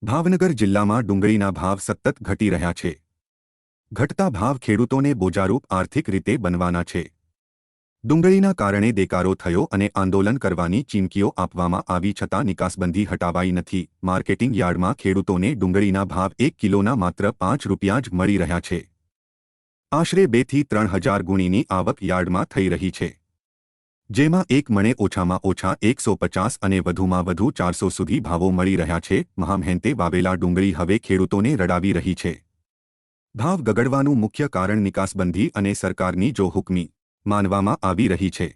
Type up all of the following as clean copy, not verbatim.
ભાવનગર જિલ્લામાં ડુંગળીના ભાવ સતત ઘટી રહ્યા છે। ઘટતા ભાવ ખેડૂતોને બોજારૂપ આર્થિક રીતે બનવાના છે। ડુંગળીના કારણે દેકારો થયો અને આંદોલન કરવાની ચીમકીઓ આપવામાં આવી છતાં નિકાસબંધી હટાવાઈ નથી। માર્કેટિંગ યાર્ડમાં ખેડૂતોને ડુંગળીના ભાવ 1 કિલોના માત્ર 5 રૂપિયા જ મળી રહ્યા છે। આશરે 2 થી 3 હજાર ગુણીની આવક યાર્ડમાં થઈ રહી છે, જેમાં એક મણે ઓછામાં ઓછા 150 અને વધુમાં વધુ 400 સુધી ભાવો મળી રહ્યા છે। મહામહેનતે વાવેલા ડુંગળી હવે ખેડૂતોને રડાવી રહી છે। ભાવ ગગડવાનું મુખ્ય કારણ નિકાસબંધી અને સરકારની જોહુકમી માનવામાં આવી રહી છે।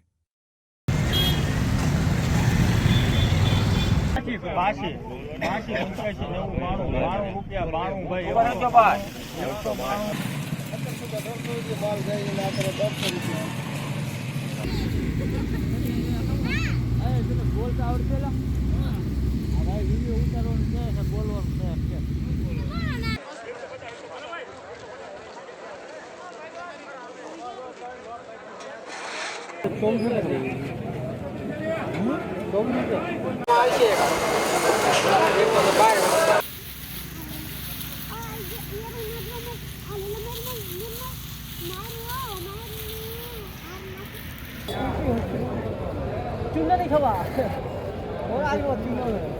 चूल्हा नहीं खवा और आज वो चूल्हा